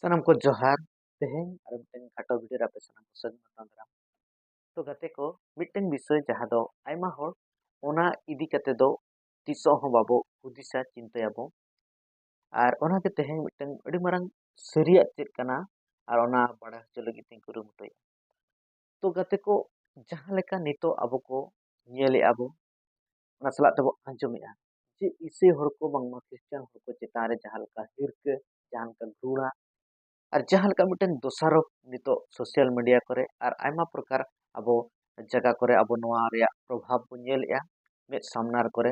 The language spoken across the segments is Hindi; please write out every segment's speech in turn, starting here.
ᱥᱟᱱᱟᱢ ᱠᱚ ᱡᱚᱦᱟᱨ ᱛᱮᱦᱮᱧ ᱟᱨ ᱢᱤᱫᱴᱮᱱ ᱠᱷᱟᱴᱚ ᱵᱷᱤᱰᱤᱭᱳ ᱨᱮ ᱟᱯᱮ ᱥᱟᱱᱟᱢ ᱠᱚ ᱥᱟᱹᱜᱩᱱ ᱟᱛᱟᱝ ᱫᱟᱨᱟᱢ ᱛᱚ ᱜᱟᱛᱮ ᱠᱚ ᱢᱤᱫᱴᱮᱱ ᱵᱤᱥᱚᱭ ᱡᱟᱦᱟᱸ ᱫᱚ ᱟᱭᱢᱟ ᱦᱚᱲ ᱚᱱᱟ ᱤᱫᱤ ᱠᱟᱛᱮ ᱫᱚ ᱛᱤᱥᱚᱜ ᱦᱚᱸ ᱵᱟᱵᱚ ᱦᱩᱫᱤᱥᱟ ᱪᱤᱱᱛᱟᱹᱭᱟᱵᱚ ᱟᱨ ᱚᱱᱟᱜᱮ ᱛᱮᱦᱮᱧ ᱢᱤᱫᱴᱮᱱ ᱟᱹᱰᱤ ᱢᱟᱨᱟᱝ ᱥᱟᱹᱨᱤᱭᱟᱜ ᱪᱮᱫ ᱠᱟᱱᱟ ᱟᱨ ᱚᱱᱟ ᱵᱟᱲᱟᱭ ᱦᱚᱪᱚ ᱞᱟᱹᱜᱤᱫ ᱛᱤᱧ ᱠᱩᱨᱩᱢᱩᱴᱩᱭᱟ ᱛᱚ ᱜᱟᱛᱮ ᱠᱚ ᱡᱟᱦᱟᱸ ᱞᱮᱠᱟ ᱱᱤᱛᱚᱜ ᱟᱵᱚ ko ᱧᱮᱞᱮᱜᱼᱟ ᱵᱚ ᱚᱱᱟ ᱥᱟᱞᱟᱜ ᱛᱮᱵᱚ ᱟᱸᱡᱚᱢᱮᱜᱼᱟ ᱡᱮ ᱤᱥᱟᱹᱭ ᱦᱚᱲ ᱠᱚ ᱵᱟᱝᱢᱟ ᱠᱷᱨᱤᱥᱴᱟᱱ ᱦᱚᱲ ᱠᱚ ᱪᱮᱛᱟन ᱨᱮ ᱡᱟᱦᱟᱸ ᱞᱮᱠᱟ ᱦᱤᱨᱠᱟᱹ ᱡᱟᱦᱟᱸ ᱞᱮᱠᱟ ᱜᱷृणा ᱟᱨ ᱡᱟᱦᱟᱸ ᱞᱮᱠᱟ ᱢᱤᱫᱴᱮᱱ ᱫᱚᱥᱟᱨᱚᱯ ᱱᱤᱛᱚᱜ ᱥᱳᱥᱟᱞ ᱢᱤᱰᱤᱭᱟ ᱠᱚᱨᱮ ᱟᱨ ᱟᱭᱢᱟ ᱯᱨᱚᱠᱟᱨ ᱟᱵᱚ ᱡᱟᱭᱜᱟ ᱠᱚᱨᱮ ᱟᱵᱚ ᱱᱚᱣᱟ ᱨᱮᱭᱟᱜ ᱯᱨᱚᱵᱷᱟᱵ ᱵᱚᱱ ᱧᱮᱞᱮᱜᱼᱟ ᱢᱮᱫ ᱥᱟᱢᱱᱟᱨ ᱠᱚᱨᱮ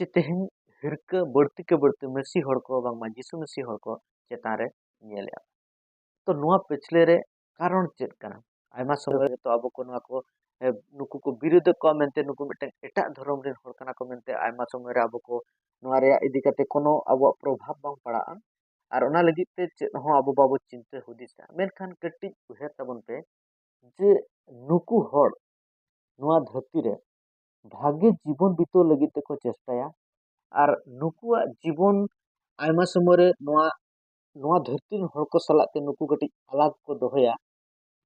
ᱡᱮ ᱛᱮᱦᱮᱧ ᱦᱤᱨᱠᱟᱹ ᱵᱟᱹᱲᱛᱤ ke ᱵᱟᱹᱲᱛᱤ ᱢᱮᱥᱤ ᱦᱚᱲ ko ᱵᱟᱝᱢᱟ ᱡᱤᱥᱩ ᱢᱮᱥᱤ ᱦᱚᱲ ko ᱪᱮᱛᱟन ᱨᱮ ᱧᱮᱞᱮᱜᱼᱟ ᱛᱚ ᱱᱚᱣᱟ ᱯᱤᱪᱷᱞᱮ ᱨᱮ ᱠᱟᱨᱚᱱ ᱪᱮᱫ ᱠᱟᱱᱟ ᱟᱭᱢᱟ ᱥᱚᱢᱚᱭ ᱨᱮ ᱛᱚ ᱟᱵᱚ ko ᱱᱚᱣᱟ ko ᱱᱩᱠᱩ ko ᱵᱤᱨᱳᱫᱷ ᱠᱚᱣᱟ ᱢᱮᱱᱛᱮ ᱱᱩᱠᱩ ᱢᱤᱫᱴᱮᱱ ᱮᱴᱟᱜ ᱫᱷᱚᱨᱚᱢ ᱨᱮᱱ ᱦᱚᱲ ᱠᱟᱱᱟ ᱠᱚ ᱢᱮᱱᱛᱮ ᱟᱭᱢᱟ ᱥᱚᱢᱚᱭ ᱨᱮ ᱟᱵᱚ ko ᱱᱚᱣᱟ ᱨᱮᱭᱟᱜ ᱤᱫᱤ ᱠᱟᱛᱮ ᱠᱳᱱᱳ ᱟᱵᱚᱣᱟᱜ ᱯᱨᱚᱵᱷᱟᱵ ᱵᱟᱝ ᱯᱟᱲᱟᱜᱼᱟ ᱟᱨ ᱚᱱᱟ ᱞᱟᱹᱜᱤᱫ ᱛᱮ ᱪᱮᱫ ᱦᱚᱸ ᱟᱵᱚ ᱵᱟᱵᱚ ᱪᱤᱱᱛᱟᱹ ᱦᱩᱫᱤᱥᱟ ᱢᱮᱱᱠᱷᱟन ᱠᱟᱹᱴᱤᱡ ᱩᱭᱦᱟᱹᱨ ᱛᱟᱵᱚᱱ ᱯᱮ ᱡᱮ ᱱᱩᱠᱩ ᱦᱚᱲ ᱱᱚᱣᱟ ᱫᱷᱟᱹᱨᱛᱤ ᱨᱮ ᱵᱷᱟᱜᱮ जीवन बिताव लगित तेको चेष्टाया और नुकुआ जीवन आयमा समय रे नोआ धरती हर को सलाते नुकु कटी अलग को दोहया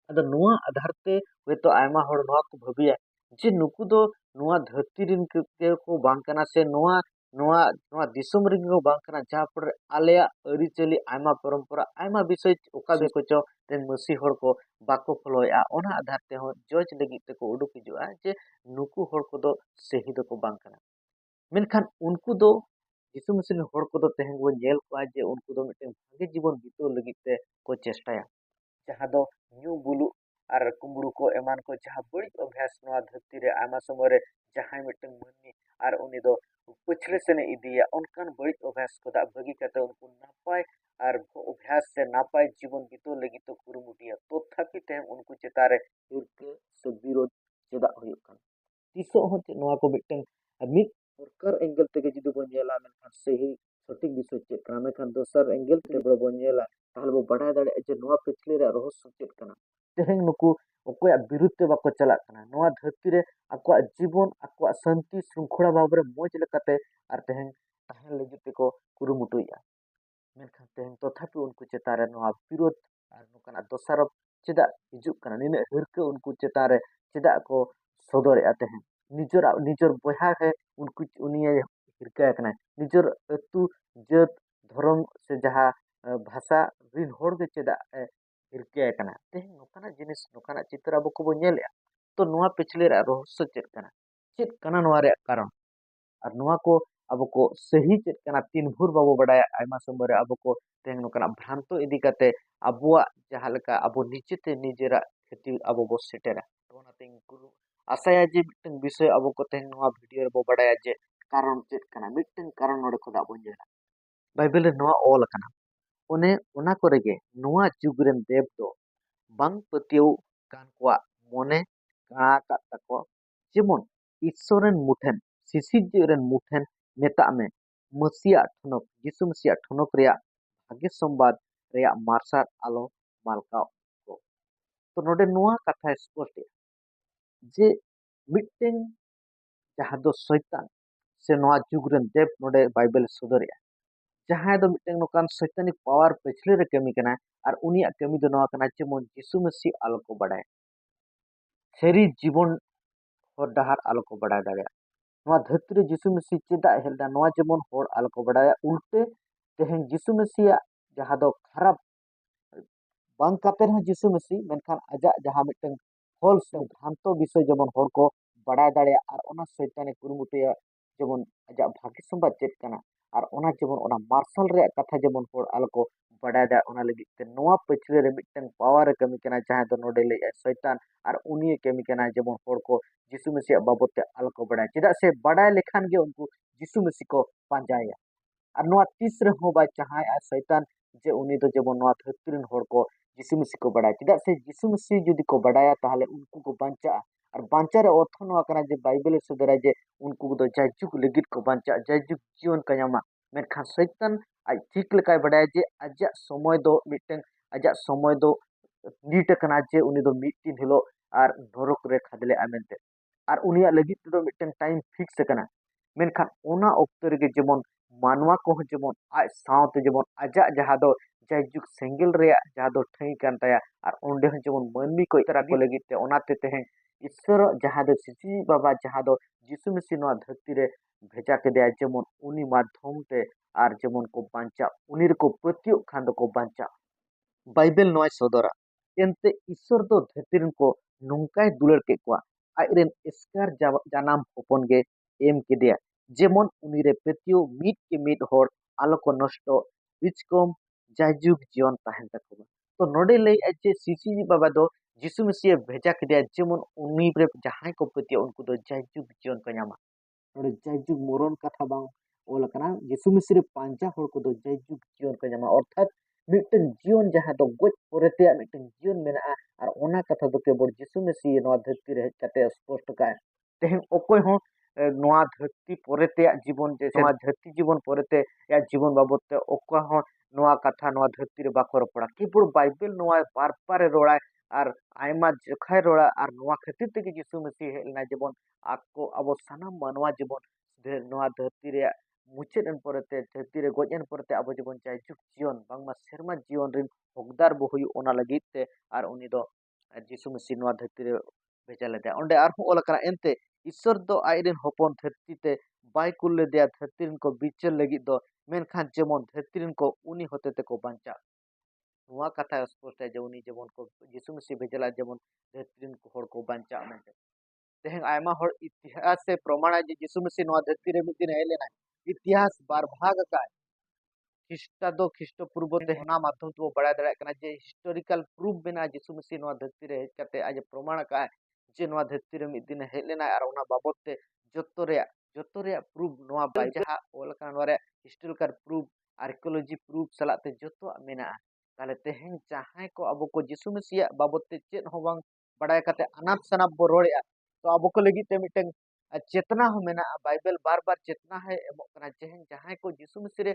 अद नोआ आधार ते हयतो आयमा हर नोआ को भाबिया जे नुकु दो नोआ धरती रिन के को बांग कना से नोआ नोआ नोआ दिसुम रिन को बांग कना जहां पर आलेया अरिचली आयमा परंपरा आयमा विषय ओका बेको चो तेन मसी हर को बाको फलोया ओना आधार ते हो जज लगित ते को उडुक हिजुआ जे नुकु हर को दो सही दो को बांग कना मेनखान उनको दो यीशु मसीह हर को दो तेहन बो नेल को जे उनको दो मिटे भागे जीवन बिताव लगित ते को चेष्टाया जहां दो न्यू बुलु और कुमड़ू को एमान को जहां बड़ी अभ्यास नोआ धरती रे आमा समय रे जहां मिटे मन्नी और उनी दो पछले सेने इदिया उनकान बड़ी अभ्यास को दा भगी कते उनको नापाय और अभ्यास से नापाय जीवन बिताव लगित तो कुरुमुटिया तथापि तेहन उनको चेतारे हिरके से विरोध चेदा हुयुक कान तीसो हो नोआ को मिटे मिट प्रकार एंगल ते जुदी बो नेला मेनखान सही सटीक विषय चेक कना मेनखान दोसर एंगल ते बो नेला ताहले बो बाडा दाड़े जे नोआ पिछले रे रहस्य चेक कना तेहेन नुकु ओकोया विरुद्ध ते बाको चला कना नोआ धरती रे आको जीवन आको शांति श्रृंखला बाबरे मोज लेकाते आर तेहेन ताहेन लगी ते को कुरुमुटुया मेनखान तेहेन तथापि उनको चेतान रे नोआ विरोध आर नुकाना दोसर चेदा हिजुक कना निने हिरके उनको चेतान रे चेदा को सदरेया तेहेन निजर निजर बहा है उनको उनिया हिरका कना निजर अतु जात धर्म से जहां भाषा रिन होड़ के चेदा हिरका कना तेहेन नुकाना जिनिस नुकाना चित्र अब को बो नेलया तो नोआ पिछले रे रहस्य चेद कना नोआ रे कारण और नोआ को अब को सही चेद कना तीन भूर बाबो बडाया आयमा समय रे अब को तेहेन नुकाना भ्रांतो इदी काते अबुआ जहां लेका अबो निचेते निजेरा खेती अब बो सेटेरा तो ओनाते गुरु आशा जे मिटन विषय अब को तेहेन नोआ वीडियो रे बो बडाया जे कारण चेद कना मिटन कारण नोडे को दा बो नेला बाइबल रे नोआ ऑल कना ओने ओना करे गे नोआ जुग रेन देव दो बांग पतियो कान कोआ मोने का का तको जेमन ईश्वरन मुठेन सिसिज रेन मुठेन मेता में मसीहा ठनक यीशु मसीहा ठनक रेया भाग्य संवाद रेया मार्सार आलो मालकाओ को तो नोडे नोआ कथा स्पष्ट जे मिटन जहां दो शैतान से नोआ जुग रेन देव नोडे बाइबल सदरिया जहां दो मिटन नोकान शैतानिक पावर पिछले रे कमी कना और उनिया कमी दो नोआ कना जेमन यीशु मसीह आलो को बडाय सेरी जीवन हर डहार आलो को बडाय दाड़िया नोआ धरती रे यीशु मसीह चेदा हेलदा नोआ जेमन हर आलो को बडाया उल्टे तेहेन यीशु मसीह जहां दो खराब बांग काते रह यीशु मसीह मेनखान आजा जहां मिटन फल से भ्रांतो विषय जेमन हर को बडाय दाड़िया और ओना शैताने कुरुमुटिया जेमन आजा भाग्य संवाद चेद कना और ओना जेमन ओना मार्शल रे कथा जेमन हर आलो को बडाय दा ओना लगी ते नोआ पिछले रे मिटन पावर रे कमी कना जहां दो नोडे ले शैतान और उनी कमी कना जेमन हर को यीशु मसीह बाबत ते आलो को बडाय चेदा से बडाय लेखान गे उनको यीशु मसीह को पांजाया और नोआ तीस रे हो बा चाहे आ शैतान जे उनी दो जेमन नोआ धरती रेन हर को यीशु मसीह को बडाय चेदा से यीशु मसीह जदि को बडाया ताहले उनको को बांचा और बांचा रे अर्थ नोआ कना जे बाइबल सदरा जे उनको दो जायजुग लगित को बांचा जायजुग जीवन का यामा मेनखान शैतान आज ठीक लेकाय बडाय जे आजा समय दो मिटन आजा समय दो नीट कना जे उनी दो मिटिन हिलो और नरक रे खादले आमेनते और उनिया लगित दो मिटन टाइम फिक्स कना मेनखान ओना ऑक्तो रे जेमन मानवा को जेमन आज सावते जेमन आजा जहां दो जायजुग सेंगेल रे जहाँ दो ठई कान ताया और ओंडे हन जेमन मानमी को इतरा को लगित ते ओनाते तेहें ईश्वर जहाँ दो सिसी बाबा जहाँ दो जिसु मसीह नवा धरती रे भेजा के दे जेमन उनी माध्यम ते और जेमन को बांचा उनी को पतियो खान को बांचा बाइबल नॉय सदरा एनते ईश्वर दो धरती को नौकाय दुलर के कुआ आइरेन एस्कार जानाम होपन गे एम के दिया जेमन उनी रे पतियो मीट के मीट होर आलो को नष्ट बिचकम जायजुग जीवन ताहन तक तो नोडे ले जे सीसी बाबा दो जिसु मसीह भेजा के दिया जेमन उनी रे जहां को पतियो उनको दो जायजुग जीवन को नामा नोडे जायजुग मोरन कथा बांग ओल कना जिसु मसीह रे पांचा होर को दो जायजुग जीवन को नामा अर्थात मिटन जीवन जहां दो गोज पोरेते मिटन जीवन मेना और ओना कथा दो केवल जिसु मसीह नवा धरती रे हेज कते स्पष्ट का तेहन ओकोय हो नवा धरती पोरेते जीवन जे नवा धरती जीवन पोरेते या जीवन बाबत ओका हो नवा कथा नवा धरती रे बाको रपड़ा केवल बाइबल नवा बार बार रोड़ा और आयमा जखाय रोड़ा और नवा खातिर ते जिसु मसीह हेलना जीवन आको अब सानाम मानवा जीवन नवा धरती रे मुचाद एन पोरेते धरती रे गोज एन पोरेते अब जीवन चाहे जुग जीवन बांगमा सेरमा जीवन रिन हकदार बो हुयु ओना लगित ते और उनी दो जिसु मसीह नवा धरती रे भेजा लेदे ओंडे आर ओल करा एनते ईश्वर दो आइरेन होपन धरती ते बाय कुल लेदे धरती रिन को बिचार लगित दो मेनखान जेमन धरती रिन को उनी होते ते को बांचा नवा कथा स्पष्ट है जे उनी जेमन को जिसु मसीह भेजला जेमन धरती रिन को होड़ को बांचा मेनते तेहें आयमा होड़ इतिहास से प्रमाण है जे जिसु मसीह नवा धरती रे मिद दिन हेलेना इतिहास बार भाग का ख्रिस्टाब्द ख्रिस्टपूर्व ते ना माध्यम तो बड़ा दड़ा कना जे हिस्टोरिकल प्रूफ बिना जिसु मसीह नवा धरती रे हेज कते आज प्रमाण का जे नवा धरती रे मिद दिन हेज लेना और ओना बाबत ते जोतो रे प्रूफ नवा बाइ जहा ओल का नवा हिस्टोरिकल प्रूफ आर्कियोलॉजी प्रूफ सलाते जोतो मेना ताले तेहें जहां को अब को जिसु मसीह बाबत ते चेत हो बांग बड़ा कते अनाप शनाप बो रोड़े तो अब को लगी ते मिटन चेतना हो मेना बाइबल बार बार चेतना है एमो कना जेहन जहां को जिसु मसीह रे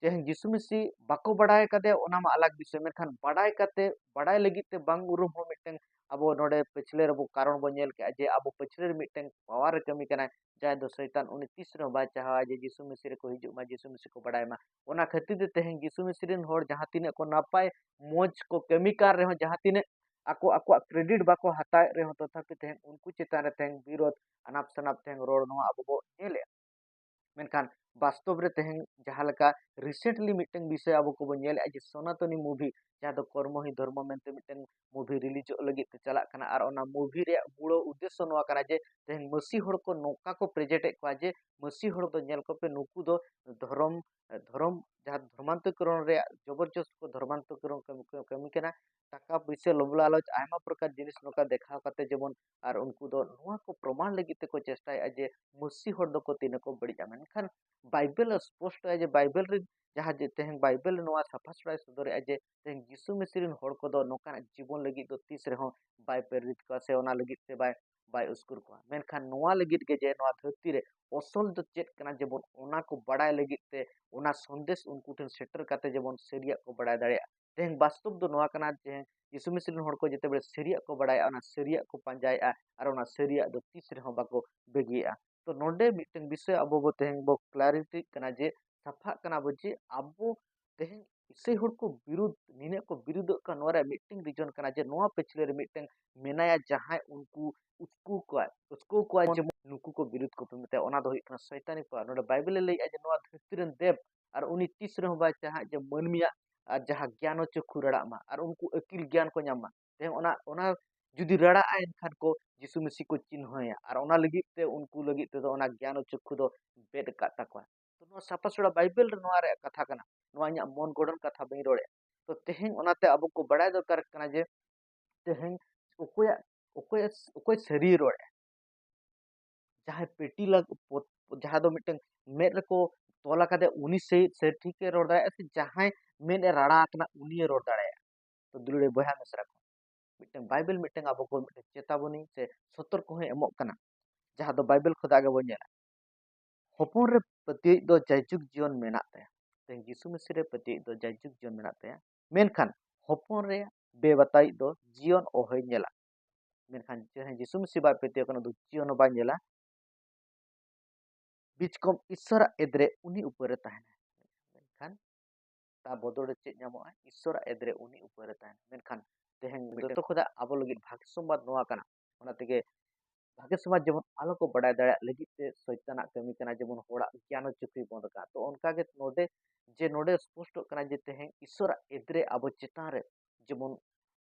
जेहन जिसु मसीह बाको बड़ाय कदे ओना मा अलग विषय मेनखान बड़ाय कते बड़ाय लगी ते बांग उरुम हो मिटन अब नोडे पिछले रबो कारण बो नेल के जे अब पिछले रे मिटन पावर कमी कना जाय दो शैतान उनी तीस रे बा चाहा जे जिसु मसीह रे को हिजु मा जिसु मसीह को बड़ाय मा ओना खातिर ते तेहन जिसु मसीह रेन होड़ जहां तिने को नापाय मोज को कमी कार रे हो जहां तिने ako ako क्रेडिट बाको हताय रे हो तथापि तेहन उनको चेतान रे तेहन विरोध अनाप शनाप तेहन रोड नो अब बो नेले मेनखान वास्तव रे तेहन जहां लका रिसेंटली मिटन विषय अब को बो नेल जे सनातनी मूवी जहां दो कर्म ही धर्म मेनते मिटन मूवी रिलीज लगी ते चला कना और ओना मूवी रे मूल उद्देश्य नवा कना जे तेहन मसी होड़ को नोका को प्रेजेंट एकवा जे मसी होड़ दो नेल को पे नुकु दो धर्म धर्म जहां धर्मांतकरण रे जबरदस्त को धर्मांतकरण कमी कना टाका पैसा लोभ लालच आयमा प्रकार जिनिस नोका देखा कते जेमन और उनको दो नोआ को प्रमाण लगी ते को चेष्टा जे मसी होड़ दो को तीन को बड़ी मेनखान बाइबल स्पष्ट है जे बाइबल रे जहाँ जे तेहन बाइबल नोआ साफा सफाई सदर जे तेहन जिसु मसीह रिन होड़ को दो नोका जीवन लगी दो तीस रे हो बाय प्रेरित का से ओना लगी ते बाय बाय उसकुर को मेनखान नोआ लगी के जे नोआ धरती रे असल दो चेक कना जेबन ओना को बड़ाय लगी ते ओना संदेश उनको ठन सेटर काते जेबन सेरिया को बड़ाय दाड़िया तेहन वास्तव दो नोआ कना जे यीशु मसीह रिन होड़ को जेते बेले सेरिया को बड़ाय ओना सेरिया को पांजाया और ओना सेरिया दो तीस रे हो बाको बेगिया तो नोडे मिटन विषय अब बो तेहन बो क्लैरिटी कना जे साफा कना बो जे अब तेहन इसे होड़ को विरुद्ध निने को विरुद्ध का नोरे मीटिंग रीजन कना जे नोआ पिछले रे मीटिंग मेनाया जहां उनको उसको को जे नुकु को विरुद्ध को पेमते ओना दो हिकना शैतानी को नोडे बाइबल ले जे नोआ धरती रेन देव और उनी तीस रे बा जहां जे मनमिया और जहां ज्ञान चक्षु रड़ा मा और उनको अकिल ज्ञान को नामा ते ओना ओना जुदी रड़ा एनखान को यीशु मसीह को चिन्हया और ओना लगित ते उनको लगित ते ओना ज्ञान चक्षु दो बेद का तकवा तो नो सापा सुड़ा बाइबल रे नोआ रे कथा कना नोआ nya मन गोडन कथा बई रोड़े तो तेहेन ओनाते अब को बड़ाय दरकार कना जे तेहेन ओकोया ओकोय ओकोय शरीर रोड़े जहां पेटी लग जहां दो मिटन मेद को तोला कदे उनी से ठीक के रोड़ दाड़े से जहां मेन राड़ा कना उनी रोड़ दाड़े तो दुलुड़े बहा मिसरा को मिटन बाइबल मिटन अब को मिटन चेतावनी से सतर्क को एमो कना जहां दो बाइबल खुदा के बन हॉपन रे पति दो जायजुग जीवन मेना ते तें यीशु मसीह रे पति दो जायजुग जीवन मेना ते मेनखान हॉपन रे बेबताई दो जीवन ओहय नेला मेनखान जे यीशु मसीह बा पति को दो जीवन बा नेला बीच कम ईश्वर एदरे उनी ऊपर ताहना मेनखान ता बदल रे चेक ᱧᱟᱢᱚᱜᱼᱟ ईश्वर एद्रे उनी ऊपर रे ताहेन मेनखान तेहेन जतो खोदा आबो लगित भाग्य संबाद नोआ काना ओना तेगे भाग्य समाज जेमन आलो को बड़ाय दाड़ा लगित ते सैताना कमी कना जेमन होड़ा ज्ञान चुक्री बंद का तो उनका के नोडे स्पष्ट कना जे तेहेन ईश्वर एद्रे आबो चितान रे जेमन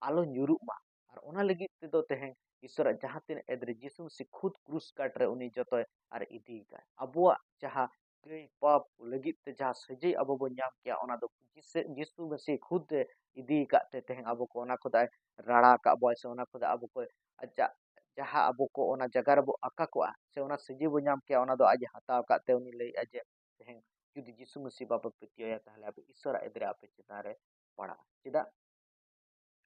आलो ᱧᱩᱨᱩᱜ मा और ओना लगित ते दो तेहेन ईश्वर जहां तीन एद्रे जिसु से खुद क्रूस काट रे उनी जतो और इदी का आबो जहां कई पाप लगित ते जहां सजे आबो बो ᱧाम किया ओना दो जिसु मसीह खुद इदी का ते तेहेन आबो को ओना खुदा राड़ा का बॉय से ओना खुदा आबो को अच्छा जहां आबो को ओना जगह रे बो आका को से ओना सजे बो ᱧाम किया ओना दो आज हताव का ते उनी लई अजे तेहेन जुदी जिसु मसीह बाबा पतिया ताहले आबे ईश्वर एद्रे आपे चिता रे पड़ा चिदा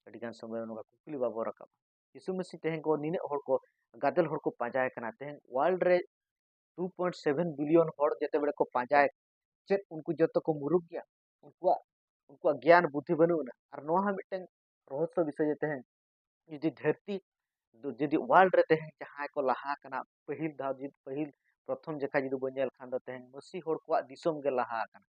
अडिगान समय ओनगा कुकुली बाबो रका यीशु मसीह तेहेन को निने हर को गादल हर को पाजाय कना तेहेन वर्ल्ड रे 2.7 बिलियन हर जेते बेले को पाजाय चेक उनको जतो को मुरुक गया उनको उनको ज्ञान बुद्धि बनुना और नोहा मिटेन रहस्य विषय जेते हैं जुदी धरती जुदी वर्ल्ड रे तेहेन जहां को लहा कना पहिल दाव जी पहिल प्रथम जखा जुदी बनेल खान दो तेहेन मसीह हर को दिसोम गे लहा कना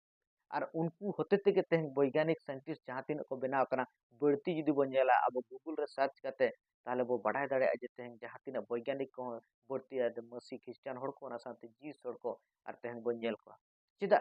और उनको होते तेगे तेहेन वैज्ञानिक साइंटिस्ट जहां तीन को बनाव कना बढ़ती जुदी बो नेला अब गूगल रे सर्च करते ताहले बो बाडाय दाड़े जे तेहेन जहां तीन वैज्ञानिक को बढ़ती है मसीह क्रिश्चियन हर को ना साथे जीस हर को और तेहेन बो नेल को चिदा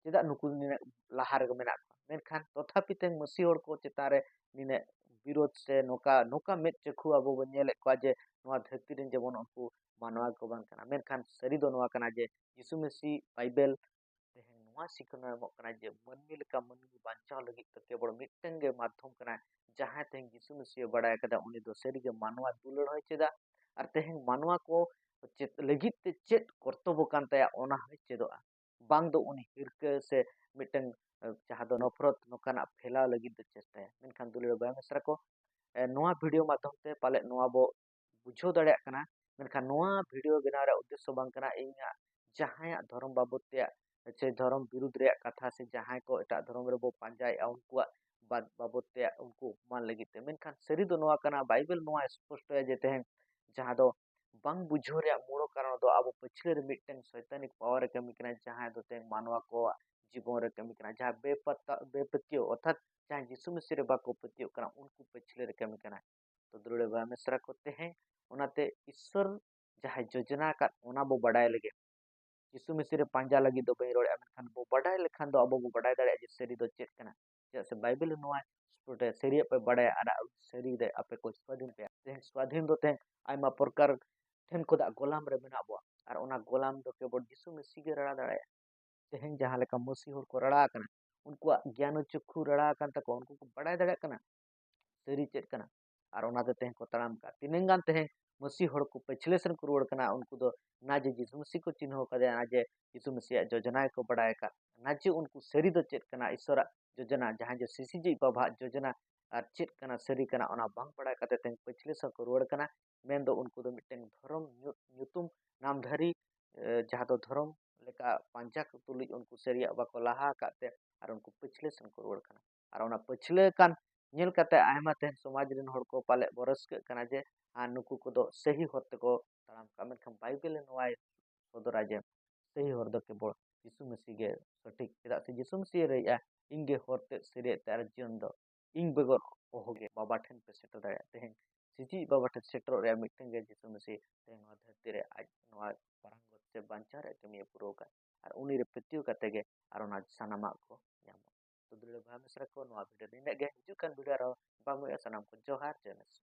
चिदा नुकु निने लहा रे मेना मेनखान तथापि तेहेन मसीह हर को चिता रे निने विरोध से नोका नोका मेद चखु अब बो नेले को जे नोआ धरती रे जेमन उनको मानवा को बांग कना मेनखान सरी दो नोआ कना जे यीशु मसीह बाइबल तेहेन नोआ सिखना एमक कना जे मनमी लेका मनमी बांचाव लगी तो केवल मिटन गे माध्यम कना जहां तेहेन यीशु मसीह बड़ाय कदा उनी दो सरी गे मानवा दुलड़ होय चेदा और तेहेन मानवा को चेत लगित ते चेत कर्तव्य कान ताया ओना होय चेदोआ बांग दो उनी हिरके से मिटन जहां दो नफरत नोकाना फैलाव लगी दो चेष्टा मेनखान दुलड़ बाय मिश्रा को नोआ वीडियो माध्यम ते पाले नोआ बो बुझो दाड़े कना मेनखान नोआ वीडियो बनाव रे उद्देश्य बांग कना इना जहां धर्म बाबत ते से धर्म विरुद्ध रे कथा से जहां को एटा धर्म रे बो पांजाय उनको बाबत ते उनको मान लगी ते मेनखान सरी दो नोआ कना बाइबल नोआ स्पष्ट है जेते हैं जहां दो बांग बुझो रे मूल कारण दो अब पछले रे मिटन शैतानिक पावर रे कमी कना जहां दो ते मानवा को जीवन रे कमी कना जहां बेपत्तियो अर्थात जहां यीशु मसीह रे बाको पत्तियो कना उनको पछले रे कमी कना तो दुलड़े बा मिश्रा करते हैं ओनाते ईश्वर जहां योजना का ओना बो बड़ाय लगे यीशु मसीह रे पांजा लगी दो बई रोड़े मेनखान बो बड़ाय लेखान दो अब बो बड़ाय दाड़े जे सरी दो चेक कना से बाइबल नोआ स्पोर्ट सरी पे बड़ाय आरा सरी दे आपे को स्वाधीन पे तेन स्वाधीन दो तेन आयमा प्रकार ठेन को दा गोलाम रे मेना बो और ओना गोलाम दो केवल यीशु मसीह गे रड़ा दाड़े तेहन जहां लेका मसीह हर को रड़ा कना उनको ज्ञान चक्षु रड़ा कान तको उनको को बड़ाय दाड़े कना सरी चेक कना और ओनाते तेहन को तड़ाम का तिनेंगान तेहन मसीह हर को पछले सन को रुड़ कना उनको दो ना जे यीशु मसीह को चिन्ह कदे ना जे यीशु मसीह योजना को बड़ाय का ना जे उनको सरी दो चेक कना ईश्वर योजना जहां जे सीसीजी बाबा योजना और चेक कना सरी कना ओना बांग बड़ाय कते तेहन पछले सन को रुड़ कना मेन दो उनको दो मिटेन धर्म ᱧᱩᱛᱩᱢ नामधारी जहां दो धर्म लेका पांचा को तुली उनको सरिया बाको लहा काते और उनको पछले सन को रुड़ कना और ओना पछले कान नेल कते आयमा तेहन समाज रिन हर को पाले बरसके कना जे नुकु को दो सही होते को तड़ाम का मेनखान बाइबल नोआ सदरा जे सही हर दो केवल यीशु मसीह गे सठिक चेदा से यीशु मसीह रे इंगे होते सरिया तार जीवन दो इंग बेगर ओहोगे बाबा ठेन पे सेटर दाया तेहन सिजी बाबा ठेन सेटर रे मिटन गे यीशु मसीह तेहन नोआ धरती रे आज नोआ परंगत से बांचा रे कमी पुरो का और उनी रे पतियो कते गे और ओना सनामा को ᱧᱟᱢᱚᱜ तो दुले भाई मिश्रा को नोआ वीडियो दिन गे हिजु कान वीडियो रो बामुया सनाम को जोहार जयनस